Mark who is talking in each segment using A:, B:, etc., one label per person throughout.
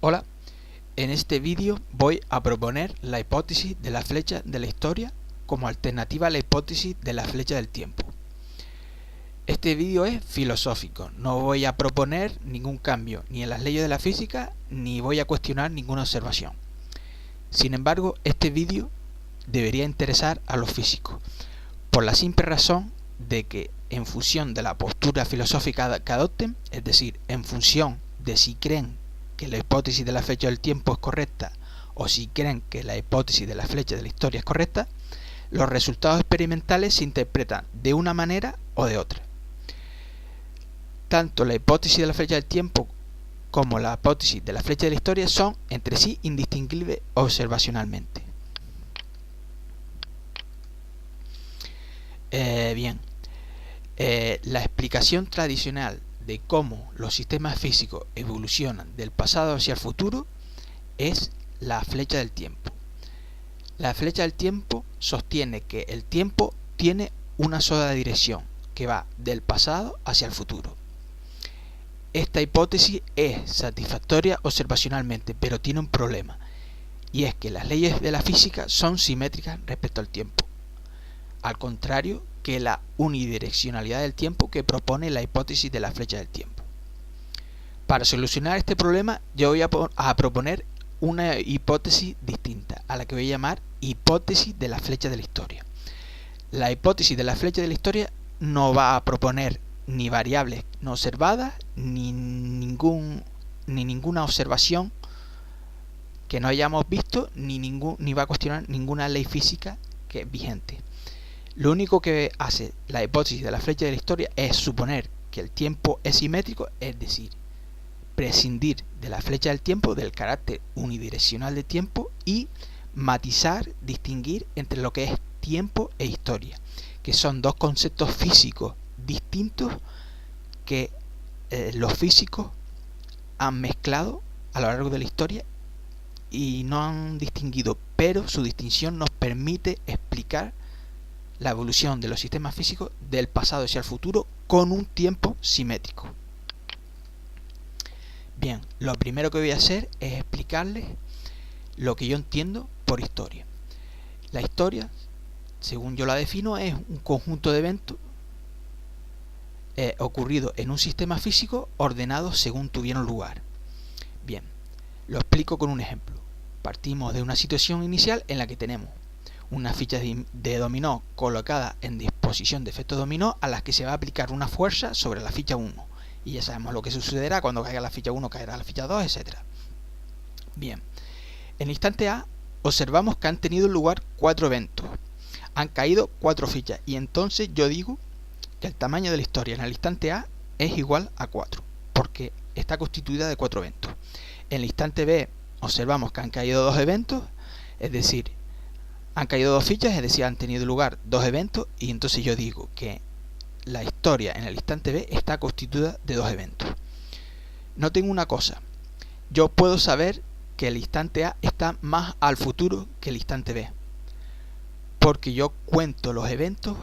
A: Hola, en este vídeo voy a proponer la hipótesis de la flecha de la historia como alternativa a la hipótesis de la flecha del tiempo. Este vídeo es filosófico, no voy a proponer ningún cambio ni en las leyes de la física ni voy a cuestionar ninguna observación. Sin embargo, este vídeo debería interesar a los físicos, por la simple razón de que en función de la postura filosófica que adopten, es decir, en función de si creen que la hipótesis de la flecha del tiempo es correcta o si creen que la hipótesis de la flecha de la historia es correcta, los resultados experimentales se interpretan de una manera o de otra. Tanto la hipótesis de la flecha del tiempo como la hipótesis de la flecha de la historia son entre sí indistinguibles observacionalmente. La explicación tradicional de cómo los sistemas físicos evolucionan del pasado hacia el futuro es la flecha del tiempo. La flecha del tiempo sostiene que el tiempo tiene una sola dirección, que va del pasado hacia el futuro. Esta hipótesis es satisfactoria observacionalmente, pero tiene un problema, y es que las leyes de la física son simétricas respecto al tiempo, al contrario que la unidireccionalidad del tiempo que propone la hipótesis de la flecha del tiempo. Para solucionar este problema, yo voy a proponer una hipótesis distinta, a la que voy a llamar hipótesis de la flecha de la historia. La hipótesis de la flecha de la historia no va a proponer ni variables no observadas, ni ninguna observación que no hayamos visto, ni va a cuestionar ninguna ley física que es vigente. Lo único que hace la hipótesis de la flecha de la historia es suponer que el tiempo es simétrico, es decir, prescindir de la flecha del tiempo, del carácter unidireccional de tiempo, y matizar, distinguir entre lo que es tiempo e historia, que son dos conceptos físicos distintos que los físicos han mezclado a lo largo de la historia y no han distinguido, pero su distinción nos permite explicar la evolución de los sistemas físicos del pasado hacia el futuro con un tiempo simétrico. Bien, lo primero que voy a hacer es explicarles lo que yo entiendo por historia. La historia, según yo la defino, es un conjunto de eventos ocurridos en un sistema físico ordenados según tuvieron lugar. Bien, lo explico con un ejemplo. Partimos de una situación inicial en la que tenemos unas fichas de dominó colocadas en disposición de efecto dominó a las que se va a aplicar una fuerza sobre la ficha 1. Y ya sabemos lo que sucederá cuando caiga la ficha 1, caerá la ficha 2, etc. Bien, en el instante A observamos que han tenido lugar 4 eventos. Han caído 4 fichas y entonces yo digo que el tamaño de la historia en el instante A es igual a 4, porque está constituida de 4 eventos. En el instante B observamos que han caído 2 eventos, es decir, han caído 2 fichas, es decir, han tenido lugar 2 eventos, y entonces yo digo que la historia en el instante B está constituida de 2 eventos. Noten una cosa, yo puedo saber que el instante A está más al futuro que el instante B, porque yo cuento los eventos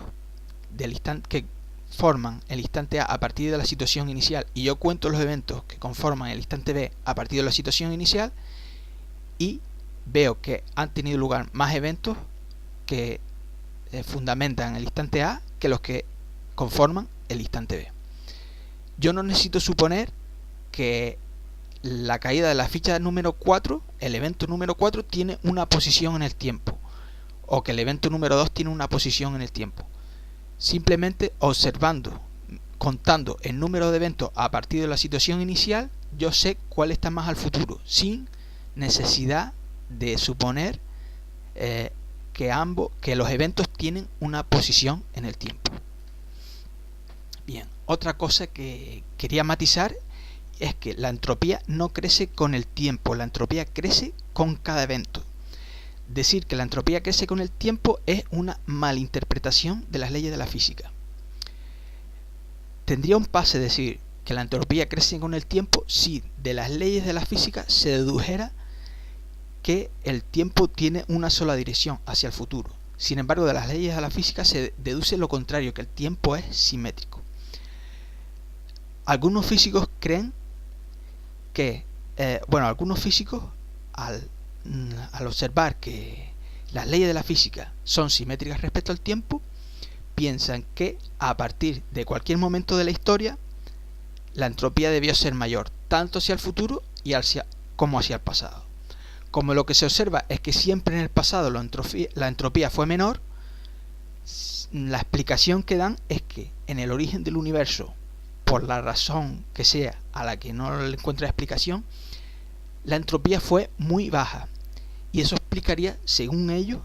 A: del instante que forman el instante A partir de la situación inicial, y yo cuento los eventos que conforman el instante B a partir de la situación inicial, y veo que han tenido lugar más eventos que fundamentan el instante A que los que conforman el instante B. Yo no necesito suponer que la caída de la ficha número 4, el evento número 4, tiene una posición en el tiempo, o que el evento número 2 tiene una posición en el tiempo. Simplemente observando, contando el número de eventos a partir de la situación inicial, yo sé cuál está más al futuro, sin necesidad de suponer que los eventos tienen una posición en el tiempo. Bien, otra cosa que quería matizar es que la entropía no crece con el tiempo, la entropía crece con cada evento. Decir que la entropía crece con el tiempo es una malinterpretación de las leyes de la física. Tendría un pase decir que la entropía crece con el tiempo si de las leyes de la física se dedujera que el tiempo tiene una sola dirección, hacia el futuro. Sin embargo, de las leyes de la física se deduce lo contrario, que el tiempo es simétrico. Algunos físicos creen que bueno, algunos físicos al observar que las leyes de la física son simétricas respecto al tiempo, piensan que a partir de cualquier momento de la historia la entropía debió ser mayor tanto hacia el futuro como hacia el pasado. Como lo que se observa es que siempre en el pasado la entropía fue menor, la explicación que dan es que en el origen del universo, por la razón que sea a la que no le encuentra explicación, la entropía fue muy baja, y eso explicaría, según ellos,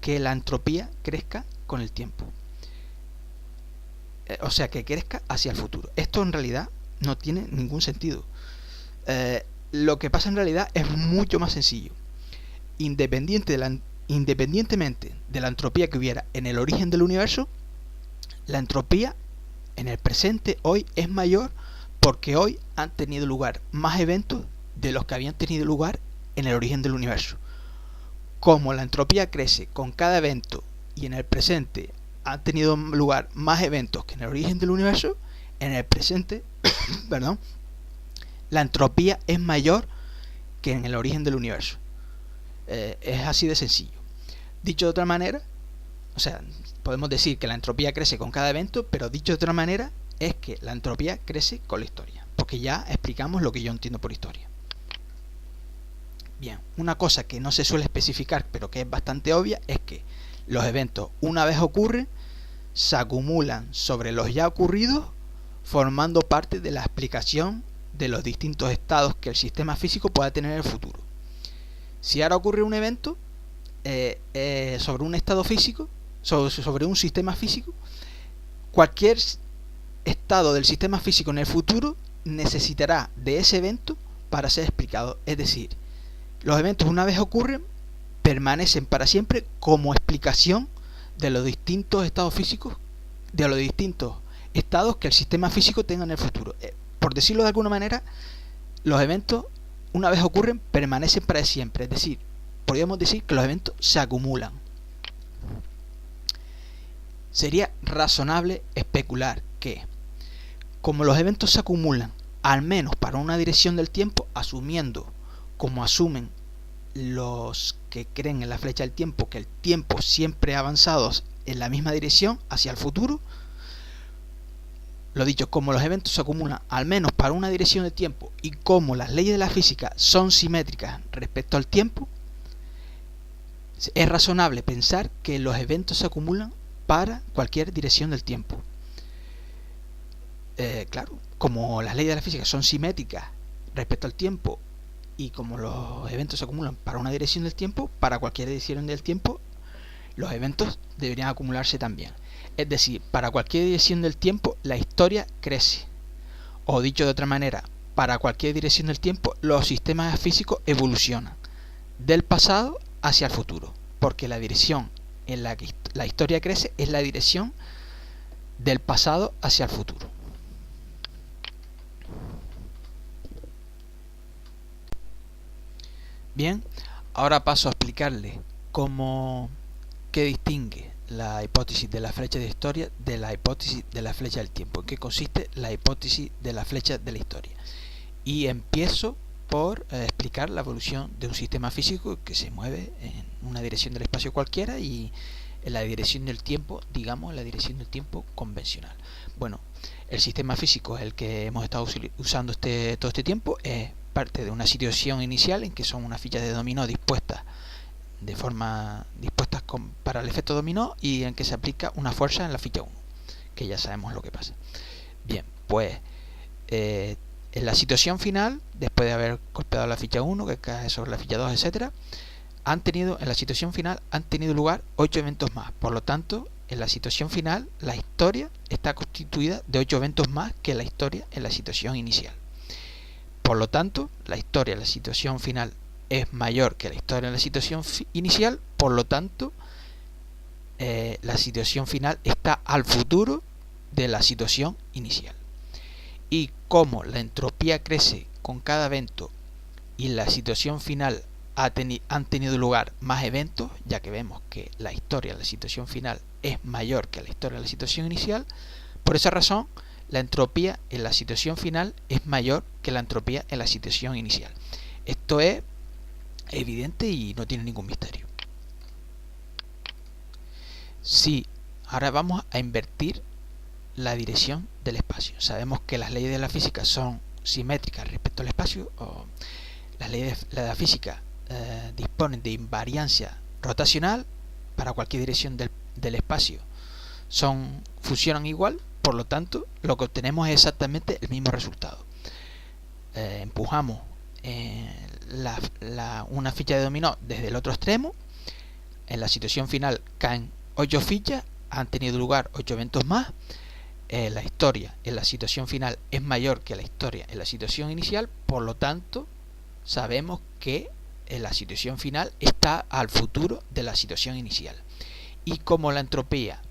A: que la entropía crezca con el tiempo, o sea, que crezca hacia el futuro. Esto en realidad no tiene ningún sentido. Lo que pasa en realidad es mucho más sencillo. Independientemente de la entropía que hubiera en el origen del universo, la entropía en el presente hoy es mayor porque hoy han tenido lugar más eventos de los que habían tenido lugar en el origen del universo. Como la entropía crece con cada evento y en el presente han tenido lugar más eventos que en el origen del universo, en el presente perdón, la entropía es mayor que en el origen del universo. Es así de sencillo. Dicho de otra manera, o sea, podemos decir que la entropía crece con cada evento, pero dicho de otra manera es que la entropía crece con la historia, porque ya explicamos lo que yo entiendo por historia. Bien, una cosa que no se suele especificar, pero que es bastante obvia, es que los eventos, una vez ocurren, se acumulan sobre los ya ocurridos, formando parte de la explicación de los distintos estados que el sistema físico pueda tener en el futuro. Si ahora ocurre un evento sobre un estado físico, sobre un sistema físico, cualquier estado del sistema físico en el futuro necesitará de ese evento para ser explicado. Es decir, los eventos, una vez ocurren, permanecen para siempre como explicación de los distintos estados físicos, de los distintos estados que el sistema físico tenga en el futuro. Por decirlo de alguna manera, los eventos, una vez ocurren, permanecen para siempre. Es decir, podríamos decir que los eventos se acumulan. Sería razonable especular que, como los eventos se acumulan, al menos para una dirección del tiempo, asumiendo, como asumen los que creen en la flecha del tiempo, que el tiempo siempre ha avanzado en la misma dirección hacia el futuro, lo dicho, como los eventos se acumulan al menos para una dirección de tiempo y como las leyes de la física son simétricas respecto al tiempo, es razonable pensar que los eventos se acumulan para cualquier dirección del tiempo. Claro, como las leyes de la física son simétricas respecto al tiempo y como los eventos se acumulan para una dirección del tiempo, para cualquier dirección del tiempo, los eventos deberían acumularse también. Es decir, para cualquier dirección del tiempo, la historia crece. O dicho de otra manera, para cualquier dirección del tiempo, los sistemas físicos evolucionan del pasado hacia el futuro, porque la dirección en la que la historia crece es la dirección del pasado hacia el futuro. Bien, ahora paso a explicarle qué distingue la hipótesis de la flecha de historia de la hipótesis de la flecha del tiempo. ¿En qué consiste la hipótesis de la flecha de la historia? Y empiezo por explicar la evolución de un sistema físico que se mueve en una dirección del espacio cualquiera y en la dirección del tiempo, digamos, en la dirección del tiempo convencional. Bueno, el sistema físico es el que hemos estado usando todo este tiempo, es parte de una situación inicial en que son unas fichas de dominó dispuestas para el efecto dominó y en que se aplica una fuerza en la ficha 1, que ya sabemos lo que pasa. Bien, pues en la situación final, después de haber golpeado la ficha 1 que cae sobre la ficha 2, etcétera, en la situación final han tenido lugar 8 eventos más. Por lo tanto, en la situación final la historia está constituida de 8 eventos más que la historia en la situación inicial. Por lo tanto, la historia en la situación final es mayor que la historia en la situación inicial, por lo tanto la situación final está al futuro de la situación inicial. Y como la entropía crece con cada evento y en la situación final han tenido lugar más eventos, ya que vemos que la historia en la situación final es mayor que la historia en la situación inicial, por esa razón la entropía en la situación final es mayor que la entropía en la situación inicial. Esto es evidente y no tiene ningún misterio. Sí, ahora vamos a invertir la dirección del espacio. Sabemos que las leyes de la física son simétricas respecto al espacio, o las leyes de la física disponen de invariancia rotacional para cualquier dirección del espacio. Funcionan igual, por lo tanto, lo que obtenemos es exactamente el mismo resultado. Empujamos una ficha de dominó desde el otro extremo. En la situación final caen 8 fichas, han tenido lugar 8 eventos más. La historia en la situación final es mayor que la historia en la situación inicial, por lo tanto, sabemos que en la situación final está al futuro de la situación inicial. Y como la entropía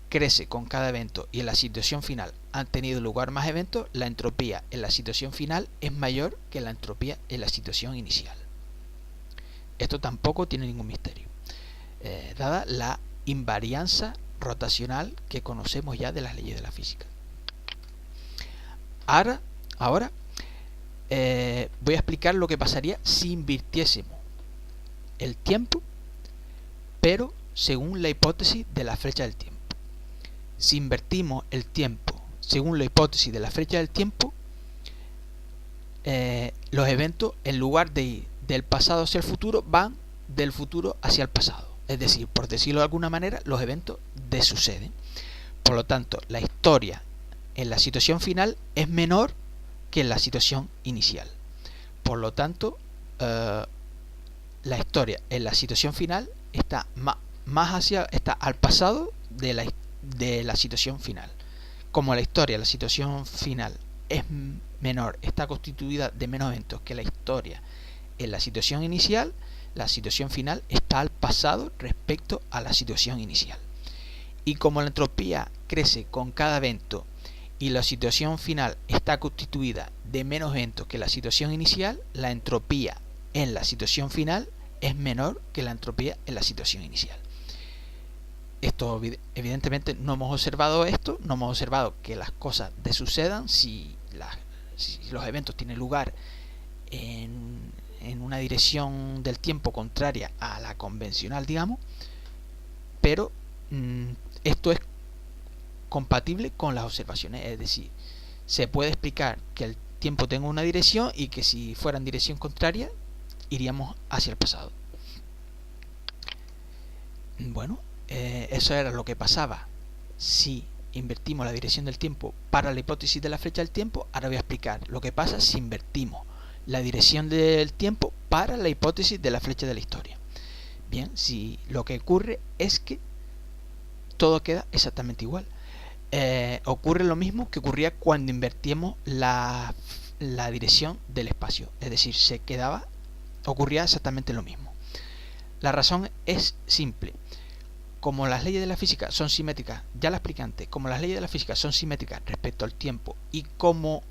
A: crece con cada evento y en la situación final han tenido lugar más eventos, la entropía en la situación final es mayor que la entropía en la situación inicial. Esto tampoco tiene ningún misterio, dada la invarianza rotacional que conocemos ya de las leyes de la física. Ahora voy a explicar lo que pasaría si invirtiésemos el tiempo, pero según la hipótesis de la flecha del tiempo. Si invertimos el tiempo según la hipótesis de la flecha del tiempo, los eventos, en lugar de ir del pasado hacia el futuro, van del futuro hacia el pasado. Es decir, por decirlo de alguna manera, los eventos desuceden. Por lo tanto, la historia en la situación final es menor que en la situación inicial. Por lo tanto, la historia en la situación final está está al pasado de la situación final. Como la historia en la situación final es menor, está constituida de menos eventos que la historia en la situación inicial, la situación final está al pasado respecto a la situación inicial. Y como la entropía crece con cada evento y la situación final está constituida de menos eventos que la situación inicial, la entropía en la situación final es menor que la entropía en la situación inicial. Esto, evidentemente, no hemos observado esto, no hemos observado que las cosas desucedan si los eventos tienen lugar en una dirección del tiempo contraria a la convencional, digamos, pero esto es compatible con las observaciones, es decir, se puede explicar que el tiempo tenga una dirección y que si fuera en dirección contraria iríamos hacia el pasado. Bueno, eso era lo que pasaba si invertimos la dirección del tiempo para la hipótesis de la flecha del tiempo. Ahora voy a explicar lo que pasa si invertimos la dirección del tiempo para la hipótesis de la flecha de la historia. Bien, si lo que ocurre es que todo queda exactamente igual. Ocurre lo mismo que ocurría cuando invertíamos la dirección del espacio, es decir, ocurría exactamente lo mismo. La razón es simple. Como las leyes de la física son simétricas, ya la expliqué antes, como las leyes de la física son simétricas respecto al tiempo y como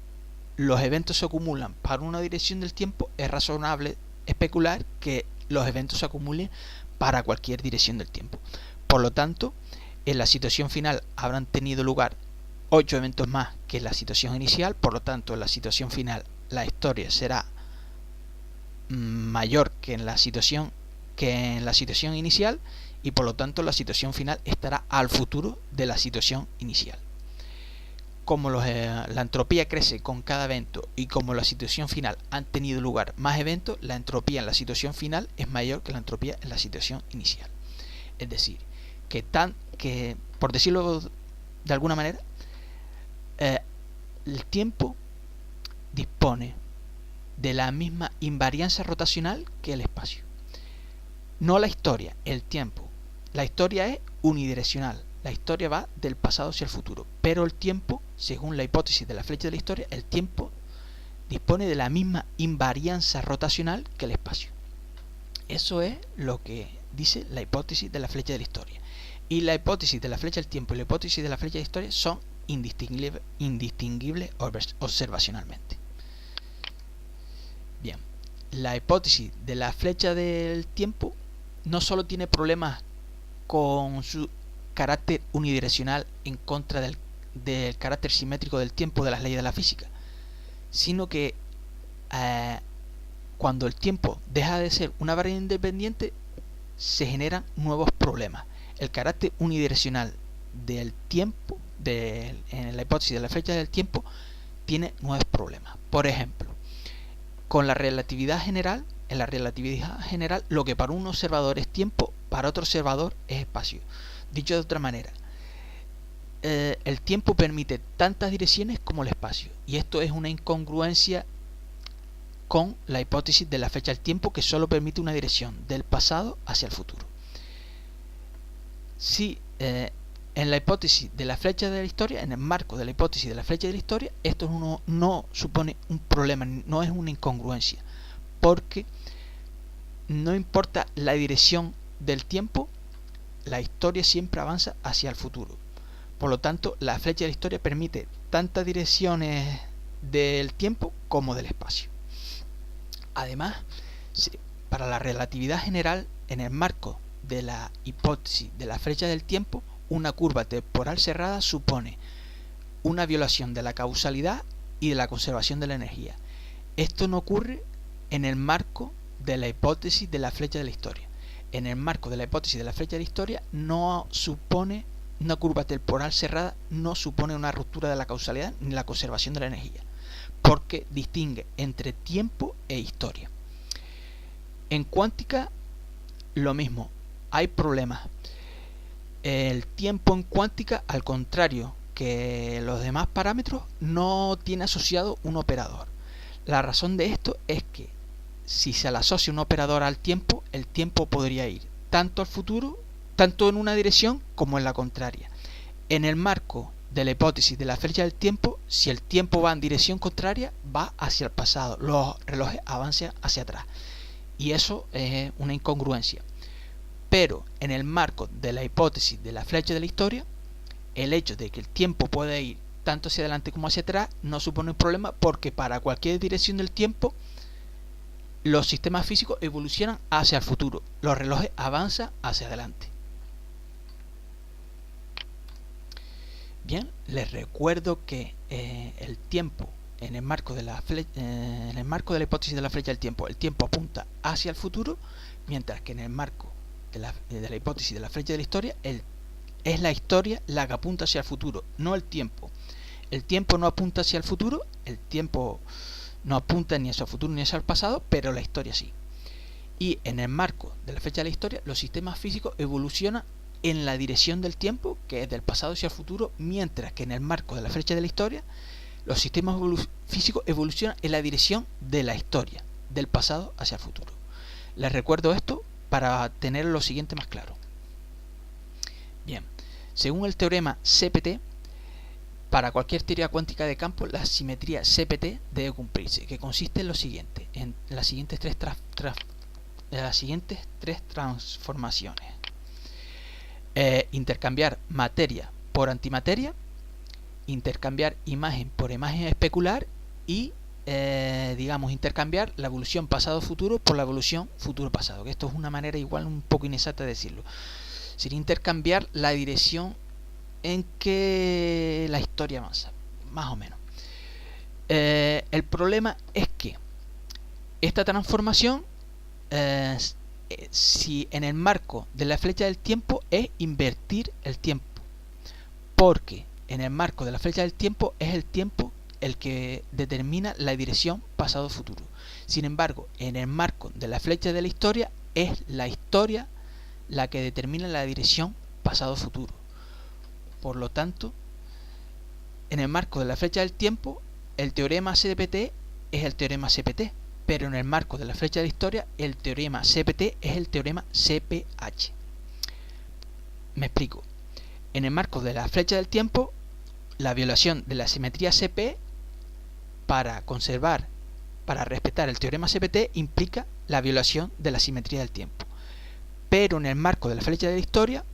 A: los eventos se acumulan para una dirección del tiempo, es razonable especular que los eventos se acumulen para cualquier dirección del tiempo. Por lo tanto, en la situación final habrán tenido lugar 8 eventos más que en la situación inicial, por lo tanto en la situación final la historia será mayor que en la situación inicial y por lo tanto la situación final estará al futuro de la situación inicial. Como la entropía crece con cada evento y como la situación final han tenido lugar más eventos, la entropía en la situación final es mayor que la entropía en la situación inicial. Es decir, que por decirlo de alguna manera, el tiempo dispone de la misma invariancia rotacional que el espacio. No la historia, el tiempo. La historia es unidireccional. La historia va del pasado hacia el futuro. Pero el tiempo, según la hipótesis de la flecha de la historia, el tiempo dispone de la misma invariancia rotacional que el espacio. Eso es lo que dice la hipótesis de la flecha de la historia. Y la hipótesis de la flecha del tiempo y la hipótesis de la flecha de la historia son indistinguibles observacionalmente. Bien, la hipótesis de la flecha del tiempo no solo tiene problemas con su carácter unidireccional en contra del carácter simétrico del tiempo de las leyes de la física, sino que cuando el tiempo deja de ser una variable independiente, se generan nuevos problemas. El carácter unidireccional del tiempo, en la hipótesis de la flecha del tiempo, tiene nuevos problemas. Por ejemplo, con la relatividad general, en la relatividad general, lo que para un observador es tiempo, para otro observador es espacio. Dicho de otra manera, el tiempo permite tantas direcciones como el espacio, y esto es una incongruencia con la hipótesis de la flecha del tiempo, que solo permite una dirección, del pasado hacia el futuro. Si en la hipótesis de la flecha de la historia, en el marco de la hipótesis de la flecha de la historia, esto no supone un problema, no es una incongruencia, porque no importa la dirección del tiempo, la historia siempre avanza hacia el futuro. Por lo tanto, la flecha de la historia permite tantas direcciones del tiempo como del espacio. Además, para la relatividad general, en el marco de la hipótesis de la flecha del tiempo, una curva temporal cerrada supone una violación de la causalidad y de la conservación de la energía. Esto no ocurre en el marco de la hipótesis de la flecha de la historia. En el marco de la hipótesis de la flecha de la historia, no supone una curva temporal cerrada, no supone una ruptura de la causalidad ni la conservación de la energía, porque distingue entre tiempo e historia. En cuántica, lo mismo, hay problemas. El tiempo en cuántica, al contrario que los demás parámetros, no tiene asociado un operador. La razón de esto es que si se le asocia un operador al tiempo, el tiempo podría ir tanto al futuro, tanto en una dirección como en la contraria. En el marco de la hipótesis de la flecha del tiempo, si el tiempo va en dirección contraria, va hacia el pasado, los relojes avanzan hacia atrás, y eso es una incongruencia. Pero en el marco de la hipótesis de la flecha de la historia, el hecho de que el tiempo pueda ir tanto hacia adelante como hacia atrás no supone un problema, porque para cualquier dirección del tiempo los sistemas físicos evolucionan hacia el futuro, los relojes avanzan hacia adelante. Bien, les recuerdo que el tiempo en el marco de la hipótesis de la flecha del tiempo, el tiempo apunta hacia el futuro, mientras que en el marco de la hipótesis de la flecha de la historia, es la historia la que apunta hacia el futuro, no el tiempo. El tiempo no apunta hacia el futuro, el tiempo no apunta ni hacia el futuro ni hacia el pasado, pero la historia sí. Y en el marco de la flecha de la historia, los sistemas físicos evolucionan en la dirección del tiempo, que es del pasado hacia el futuro, mientras que en el marco de la flecha de la historia, los sistemas físicos evolucionan en la dirección de la historia, del pasado hacia el futuro. Les recuerdo esto para tener lo siguiente más claro. Bien, según el teorema CPT, para cualquier teoría cuántica de campo, la simetría CPT debe cumplirse, que consiste en lo siguiente, en las siguientes tres transformaciones. Intercambiar materia por antimateria, intercambiar imagen por imagen especular y intercambiar la evolución pasado-futuro por la evolución futuro-pasado, que esto es una manera igual un poco inexacta de decirlo. Sería intercambiar la dirección en que la historia avanza, más o menos. El problema es que esta transformación, si en el marco de la flecha del tiempo, es invertir el tiempo, porque en el marco de la flecha del tiempo es el tiempo el que determina la dirección pasado-futuro. Sin embargo, en el marco de la flecha de la historia, es la historia la que determina la dirección pasado-futuro. Por lo tanto, en el marco de la flecha del tiempo, el teorema CPT es el teorema CPT, pero en el marco de la flecha de la historia, el teorema CPT es el teorema CPH. Me explico. En el marco de la flecha del tiempo, la violación de la simetría CP para respetar el teorema CPT implica la violación de la simetría del tiempo. Pero en el marco de la flecha de la historia,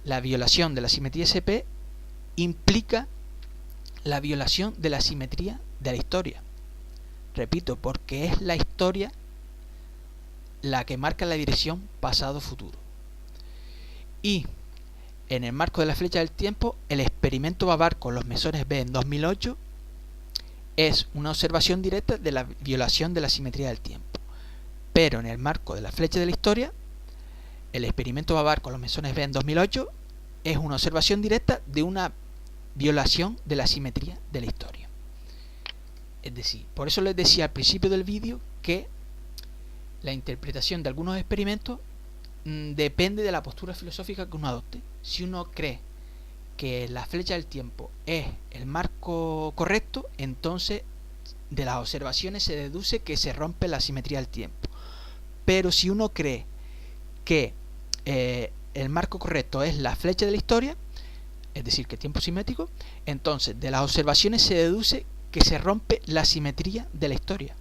A: la violación de la simetría CP implica la violación de la simetría de la historia. Repito, porque es la historia la que marca la dirección pasado-futuro. Y en el marco de la flecha del tiempo, el experimento Babar con los mesones B en 2008 es una observación directa de la violación de la simetría del tiempo. Pero en el marco de la flecha de la historia, el experimento Babar con los mesones B en 2008 es una observación directa de una violación de la simetría de la historia. Es decir, por eso les decía al principio del vídeo que la interpretación de algunos experimentos depende de la postura filosófica que uno adopte. Si uno cree que la flecha del tiempo es el marco correcto, entonces de las observaciones se deduce que se rompe la simetría del tiempo. Pero si uno cree que el marco correcto es la flecha de la historia, es decir, que tiempo simétrico, entonces de las observaciones se deduce que se rompe la simetría de la historia,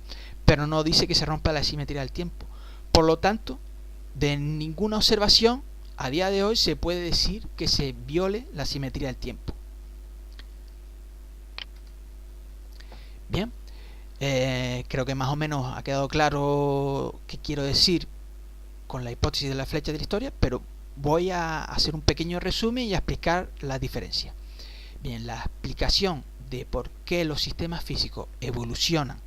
A: pero no dice que se rompa la simetría del tiempo. Por lo tanto, de ninguna observación a día de hoy se puede decir que se viole la simetría del tiempo. Bien, creo que más o menos ha quedado claro qué quiero decir con la hipótesis de la flecha de la historia, pero voy a hacer un pequeño resumen y a explicar la diferencia. Bien, la explicación de por qué los sistemas físicos evolucionan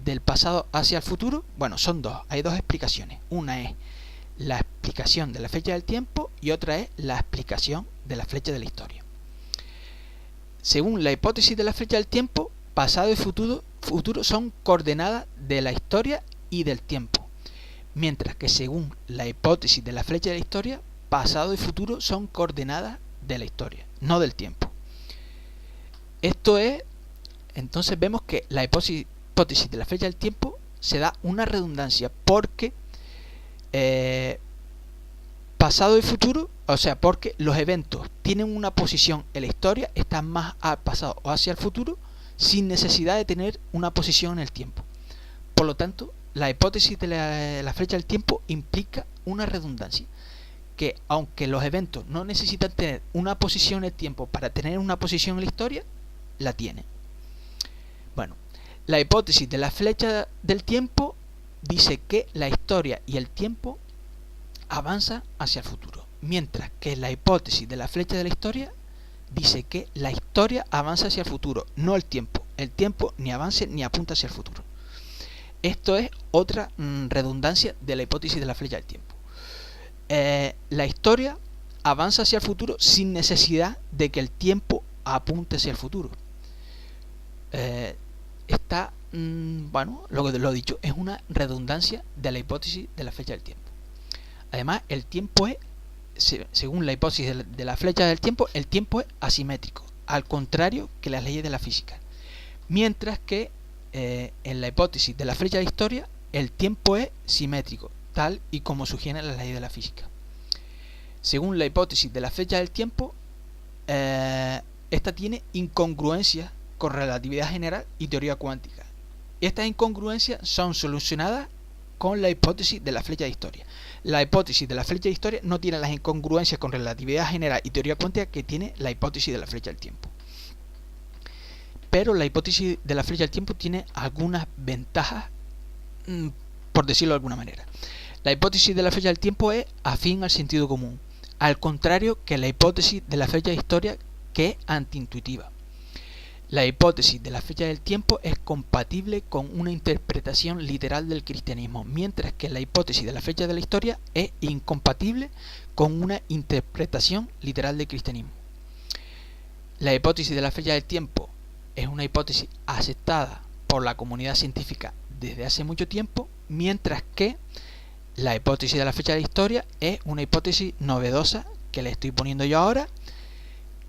A: del pasado hacia el futuro, bueno, son dos, hay dos explicaciones. Una es la explicación de la flecha del tiempo y otra es la explicación de la flecha de la historia. Según la hipótesis de la flecha del tiempo, pasado y futuro son coordenadas de la historia y del tiempo, mientras que según la hipótesis de la flecha de la historia, pasado y futuro son coordenadas de la historia, no del tiempo. Esto es, entonces vemos que la hipótesis de la flecha del tiempo se da una redundancia porque pasado y futuro, o sea, porque los eventos tienen una posición en la historia, están más al pasado o hacia el futuro, sin necesidad de tener una posición en el tiempo. Por lo tanto, la hipótesis de la flecha del tiempo implica una redundancia, que aunque los eventos no necesitan tener una posición en el tiempo para tener una posición en la historia, la tienen. Bueno, la hipótesis de la flecha del tiempo dice que la historia y el tiempo avanzan hacia el futuro, mientras que la hipótesis de la flecha de la historia dice que la historia avanza hacia el futuro, no el tiempo ni avanza ni apunta hacia el futuro. Esto es otra redundancia de la hipótesis de la flecha del tiempo. La historia avanza hacia el futuro sin necesidad de que el tiempo apunte hacia el futuro. Bueno, lo dicho, es una redundancia de la hipótesis de la flecha del tiempo. Además, el tiempo es, según la hipótesis de la flecha del tiempo, el tiempo es asimétrico, al contrario que las leyes de la física. Mientras que en la hipótesis de la flecha de la historia, el tiempo es simétrico, tal y como sugieren las leyes de la física. Según la hipótesis de la flecha del tiempo, esta tiene incongruencias con relatividad general y teoría cuántica. Estas incongruencias son solucionadas con la hipótesis de la flecha de historia. La hipótesis de la flecha de historia no tiene las incongruencias con relatividad general y teoría cuántica que tiene la hipótesis de la flecha del tiempo. Pero la hipótesis de la flecha del tiempo tiene algunas ventajas, por decirlo de alguna manera. La hipótesis de la flecha del tiempo es afín al sentido común, al contrario que la hipótesis de la flecha de historia, que es antiintuitiva. La hipótesis de la flecha del tiempo es compatible con una interpretación literal del cristianismo, mientras que la hipótesis de la flecha de la historia es incompatible con una interpretación literal del cristianismo. La hipótesis de la flecha del tiempo es una hipótesis aceptada por la comunidad científica desde hace mucho tiempo, mientras que la hipótesis de la flecha de la historia es una hipótesis novedosa que le estoy poniendo yo ahora,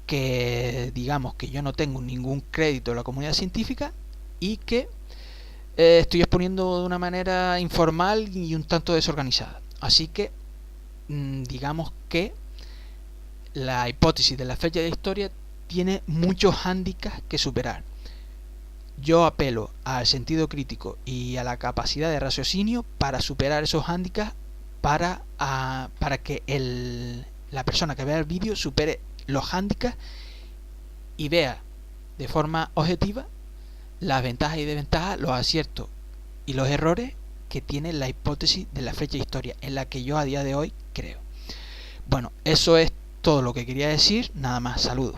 A: que digamos que yo no tengo ningún crédito en la comunidad científica y que estoy exponiendo de una manera informal y un tanto desorganizada. Así que digamos que la hipótesis de la flecha de la historia tiene muchos hándicaps que superar. Yo apelo al sentido crítico y a la capacidad de raciocinio para superar esos hándicaps, para que la persona que vea el vídeo supere los hándicaps y vea de forma objetiva las ventajas y desventajas, los aciertos y los errores que tiene la hipótesis de la flecha de historia, en la que yo a día de hoy creo. Bueno, eso es todo lo que quería decir, nada más, saludos.